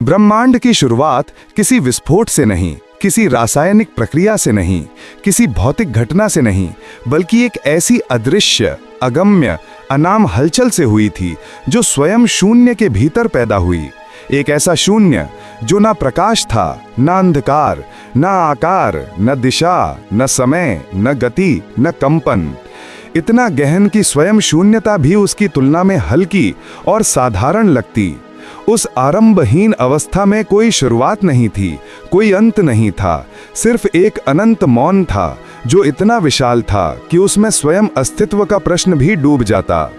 ब्रह्मांड की शुरुआत किसी विस्फोट से नहीं, किसी रासायनिक प्रक्रिया से नहीं, किसी भौतिक घटना से नहीं, बल्कि एक ऐसी अदृश्य, अगम्य, अनाम हलचल से हुई थी जो स्वयं शून्य के भीतर पैदा हुई। एक ऐसा शून्य जो ना प्रकाश था, ना अंधकार, ना आकार, न दिशा, न समय, न गति, न कंपन। इतना गहन कि स्वयं शून्यता भी उसकी तुलना में हल्की और साधारण लगती। उस आरंभहीन अवस्था में कोई शुरुआत नहीं थी, कोई अंत नहीं था, सिर्फ एक अनंत मौन था जो इतना विशाल था कि उसमें स्वयं अस्तित्व का प्रश्न भी डूब जाता।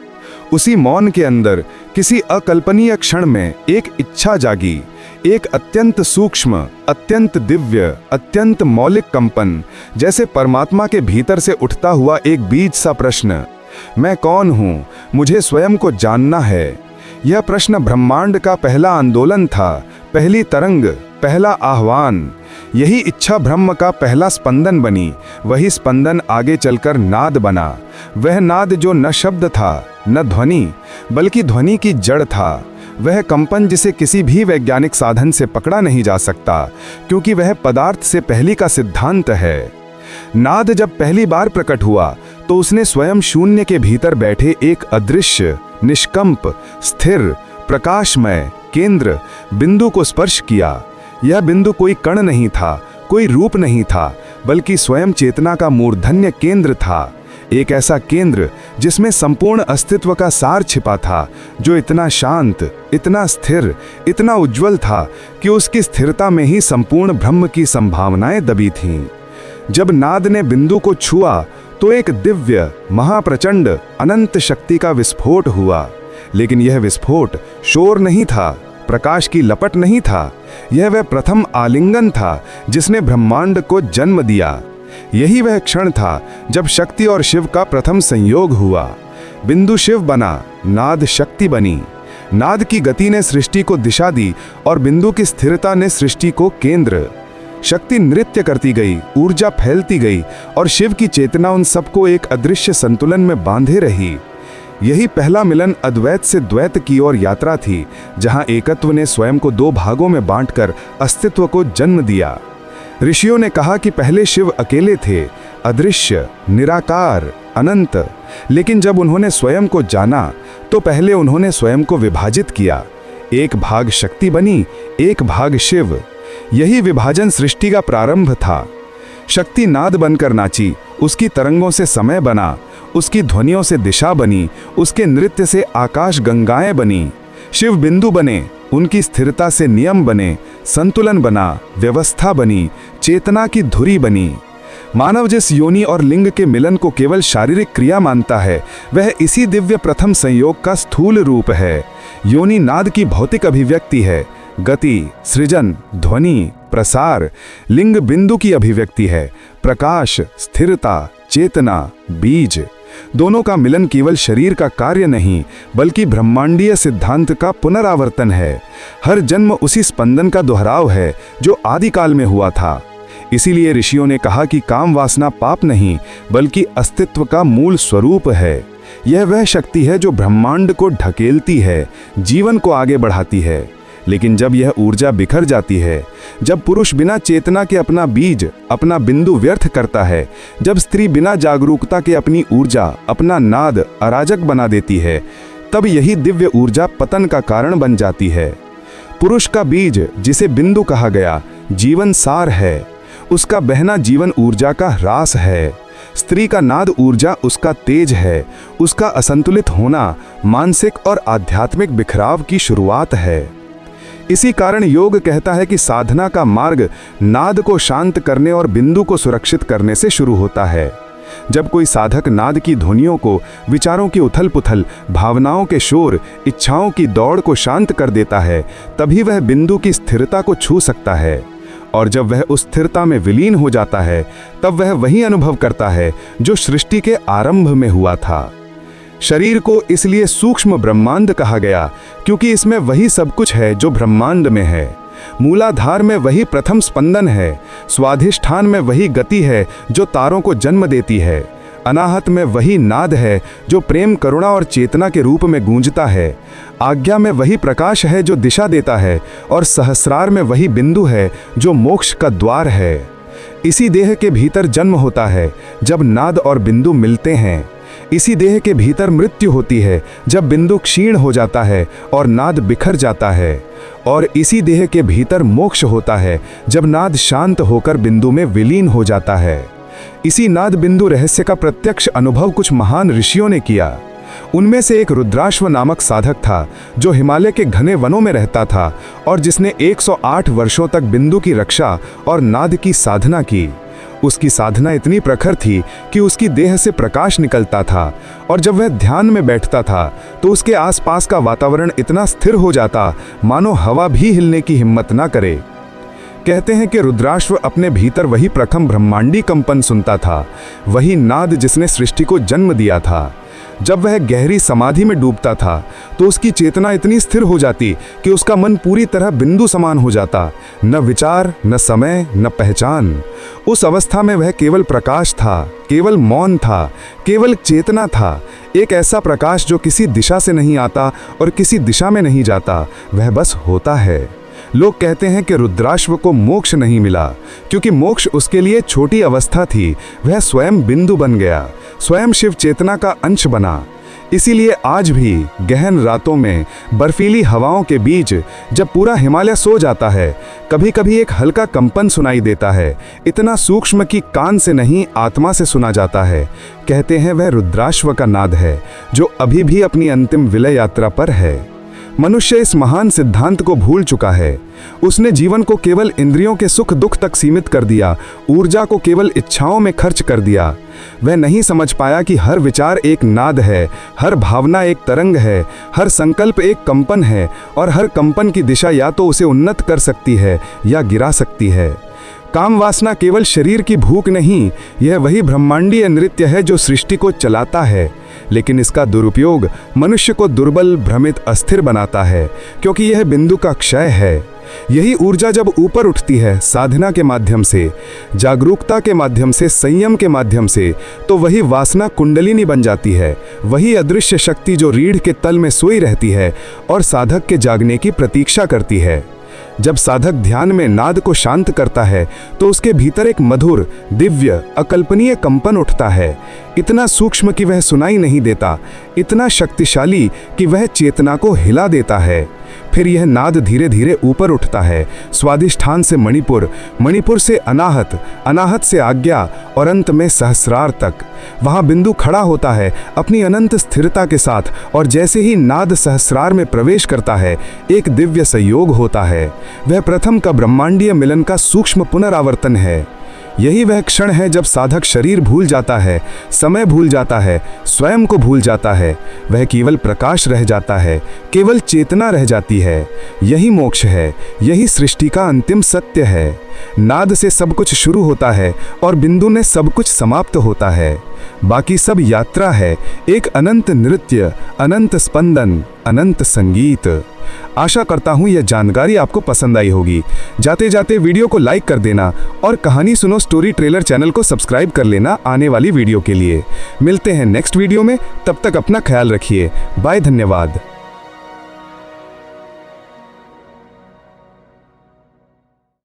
उसी मौन के अंदर किसी अकल्पनीय क्षण में एक इच्छा जागी, एक अत्यंत सूक्ष्म, अत्यंत दिव्य, अत्यंत मौलिक कंपन, जैसे परमात्मा के भीतर से उठता हुआ एक बीज सा प्रश्न। मैं कौन हूँ? मुझे स्वयं को जानना है। यह प्रश्न ब्रह्मांड का पहला आंदोलन था, पहली तरंग, पहला आह्वान। यही इच्छा ब्रह्म का पहला स्पंदन बनी। वही स्पंदन आगे चलकर नाद बना। वह नाद जो न शब्द था, न ध्वनि, बल्कि ध्वनि की जड़ था। वह कंपन जिसे किसी भी वैज्ञानिक साधन से पकड़ा नहीं जा सकता, क्योंकि वह पदार्थ से पहली का सिद्धांत है। नाद जब पहली बार प्रकट हुआ तो उसने स्वयं शून्य के भीतर बैठे एक अदृश्य, निष्कंप, स्थिर, प्रकाशमय केंद्र बिंदु को स्पर्श किया। यह बिंदु कोई कण नहीं था, कोई रूप नहीं था, बल्कि स्वयं चेतना का मूर्धन्य केंद्र था। एक ऐसा केंद्र जिसमें संपूर्ण अस्तित्व का सार छिपा था, जो इतना शांत, इतना स्थिर, इतना उज्जवल था कि उसकी स्थिरता में ही संपूर्ण ब्रह्म की संभावनाएं दबी थीं। जब नाद ने बिंदु को छुआ तो एक दिव्य, महाप्रचंड, अनंत शक्ति का विस्फोट हुआ। लेकिन यह विस्फोट शोर नहीं था, प्रकाश की लपट नहीं था। यह वह प्रथम आलिंगन था जिसने ब्रह्मांड को जन्म दिया। यही वह क्षण था जब शक्ति और शिव का प्रथम संयोग हुआ। बिंदु शिव बना, नाद शक्ति बनी। नाद की गति ने सृष्टि को दिशा दी और बिंदु की स्थिरता ने सृष्टि को केंद्र। शक्ति नृत्य करती गई, ऊर्जा फैलती गई और शिव की चेतना उन सबको एक अदृश्य संतुलन में बांधे रही। यही पहला मिलन अद्वैत से द्वैत की ओर यात्रा थी, जहां एकत्व ने स्वयं को दो भागों में बांटकर अस्तित्व को जन्म दिया। ऋषियों ने कहा कि पहले शिव अकेले थे, अदृश्य, निराकार, अनंत। लेकिन जब उन्होंने स्वयं को जाना तो पहले उन्होंने स्वयं को विभाजित किया। एक भाग शक्ति बनी, एक भाग शिव। यही विभाजन सृष्टि का प्रारंभ था। शक्ति नाद बनकर नाची, उसकी तरंगों से समय बना, उसकी ध्वनियों से दिशा बनी, उसके नृत्य से आकाश गंगाएं बनी। शिव बिंदु बने, उनकी स्थिरता से नियम बने, संतुलन बना, व्यवस्था बनी, चेतना की धुरी बनी। मानव जिस योनि और लिंग के मिलन को केवल शारीरिक क्रिया मानता है, वह इसी दिव्य प्रथम संयोग का स्थूल रूप है। योनि नाद की भौतिक अभिव्यक्ति है, गति, सृजन, ध्वनि, प्रसार। लिंग बिंदु की अभिव्यक्ति है, प्रकाश, स्थिरता, चेतना, बीज। दोनों का मिलन केवल शरीर का कार्य नहीं, बल्कि ब्रह्मांडीय सिद्धांत का पुनरावर्तन है। हर जन्म उसी स्पंदन का दोहराव है जो आदिकाल में हुआ था। इसीलिए ऋषियों ने कहा कि काम वासना पाप नहीं, बल्कि अस्तित्व का मूल स्वरूप है। यह वह शक्ति है जो ब्रह्मांड को ढकेलती है, जीवन को आगे बढ़ाती है। लेकिन जब यह ऊर्जा बिखर जाती है, जब पुरुष बिना चेतना के अपना बीज, अपना बिंदु व्यर्थ करता है, जब स्त्री बिना जागरूकता के अपनी ऊर्जा, अपना नाद अराजक बना देती है, तब यही दिव्य ऊर्जा पतन का कारण बन जाती है। पुरुष का बीज, जिसे बिंदु कहा गया, जीवन सार है। उसका बहना जीवन ऊर्जा का ह्रास है। स्त्री का नाद ऊर्जा उसका तेज है। उसका असंतुलित होना मानसिक और आध्यात्मिक बिखराव की शुरुआत है। इसी कारण योग कहता है कि साधना का मार्ग नाद को शांत करने और बिंदु को सुरक्षित करने से शुरू होता है। जब कोई साधक नाद की ध्वनियों को, विचारों की उथल पुथल, भावनाओं के शोर, इच्छाओं की दौड़ को शांत कर देता है, तभी वह बिंदु की स्थिरता को छू सकता है। और जब वह उस स्थिरता में विलीन हो जाता है, तब वह वही अनुभव करता है जो सृष्टि के आरंभ में हुआ था। शरीर को इसलिए सूक्ष्म ब्रह्मांड कहा गया, क्योंकि इसमें वही सब कुछ है जो ब्रह्मांड में है। मूलाधार में वही प्रथम स्पंदन है। स्वाधिष्ठान में वही गति है जो तारों को जन्म देती है। अनाहत में वही नाद है जो प्रेम, करुणा और चेतना के रूप में गूंजता है। आज्ञा में वही प्रकाश है जो दिशा देता है, और सहस्रार में वही बिंदु है जो मोक्ष का द्वार है। इसी देह के भीतर जन्म होता है जब नाद और बिंदु मिलते हैं। इसी देह के भीतर मृत्यु होती है जब बिंदु क्षीण हो जाता है और नाद बिखर जाता है। और इसी देह के भीतर मोक्ष होता है जब नाद शांत होकर बिंदु में विलीन हो जाता है। इसी नाद बिंदु रहस्य का प्रत्यक्ष अनुभव कुछ महान ऋषियों ने किया। उनमें से एक रुद्राश्व नामक साधक था जो हिमालय के घने वनों में रहता था और जिसने 108 वर्षों तक बिंदु की रक्षा और नाद की साधना की। उसकी साधना इतनी प्रखर थी कि उसकी देह से प्रकाश निकलता था, और जब वह ध्यान में बैठता था तो उसके आसपास का वातावरण इतना स्थिर हो जाता मानो हवा भी हिलने की हिम्मत ना करे। कहते हैं कि रुद्राश्व अपने भीतर वही प्रथम ब्रह्मांडी कंपन सुनता था, वही नाद जिसने सृष्टि को जन्म दिया था। जब वह गहरी समाधि में डूबता था तो उसकी चेतना इतनी स्थिर हो जाती कि उसका मन पूरी तरह बिंदु समान हो जाता, न विचार, न समय, न पहचान। उस अवस्था में वह केवल प्रकाश था, केवल मौन था, केवल चेतना था। एक ऐसा प्रकाश जो किसी दिशा से नहीं आता और किसी दिशा में नहीं जाता, वह बस होता है। लोग कहते हैं कि रुद्राश्व को मोक्ष नहीं मिला क्योंकि मोक्ष उसके लिए छोटी अवस्था थी। वह स्वयं बिंदु बन गया, स्वयं शिव चेतना का अंश बना। इसीलिए आज भी गहन रातों में बर्फीली हवाओं के बीच जब पूरा हिमालय सो जाता है, कभी कभी एक हल्का कंपन सुनाई देता है, इतना सूक्ष्म कि कान से नहीं आत्मा से सुना जाता है। कहते हैं वह रुद्राश्व का नाद है जो अभी भी अपनी अंतिम विलय यात्रा पर है। मनुष्य इस महान सिद्धांत को भूल चुका है। उसने जीवन को केवल इंद्रियों के सुख दुख तक सीमित कर दिया, ऊर्जा को केवल इच्छाओं में खर्च कर दिया। वह नहीं समझ पाया कि हर विचार एक नाद है, हर भावना एक तरंग है, हर संकल्प एक कंपन है, और हर कंपन की दिशा या तो उसे उन्नत कर सकती है या गिरा सकती है। काम वासना केवल शरीर की भूख नहीं, यह वही ब्रह्मांडीय नृत्य है जो सृष्टि को चलाता है। लेकिन इसका दुरुपयोग मनुष्य को दुर्बल, भ्रमित, अस्थिर बनाता है, क्योंकि यह बिंदु का क्षय है। यही ऊर्जा जब ऊपर उठती है साधना के माध्यम से, जागरूकता के माध्यम से, संयम के माध्यम से, तो वही वासना कुंडलिनी बन जाती है। वही अदृश्य शक्ति जो रीढ़ के तल में सोई रहती है और साधक के जागने की प्रतीक्षा करती है। जब साधक ध्यान में नाद को शांत करता है तो उसके भीतर एक मधुर, दिव्य, अकल्पनीय कंपन उठता है, इतना सूक्ष्म कि वह सुनाई नहीं देता, इतना शक्तिशाली कि वह चेतना को हिला देता है। फिर यह नाद धीरे धीरे ऊपर उठता है, स्वादिष्ठान से मणिपुर, मणिपुर से अनाहत, अनाहत से आज्ञा और अंत में सहस्रार तक। वहाँ बिंदु खड़ा होता है अपनी अनंत स्थिरता के साथ, और जैसे ही नाद सहस्रार में प्रवेश करता है एक दिव्य संयोग होता है। वह प्रथम का ब्रह्मांडीय मिलन का सूक्ष्म पुनरावर्तन है। यही वह क्षण है जब साधक शरीर भूल जाता है, समय भूल जाता है, स्वयं को भूल जाता है। वह केवल प्रकाश रह जाता है, केवल चेतना रह जाती है। यही मोक्ष है, यही सृष्टि का अंतिम सत्य है। नाद से सब कुछ शुरू होता है और बिंदु में सब कुछ समाप्त होता है। बाकी सब यात्रा है, एक अनंत नृत्य, अनंत स्पंदन, अनंत संगीत। आशा करता हूँ यह जानकारी आपको पसंद आई होगी। जाते जाते वीडियो को लाइक कर देना और कहानी सुनो स्टोरी ट्रेलर चैनल को सब्सक्राइब कर लेना आने वाली वीडियो के लिए। मिलते हैं नेक्स्ट वीडियो में, तब तक अपना ख्याल रखिए। बाय, धन्यवाद।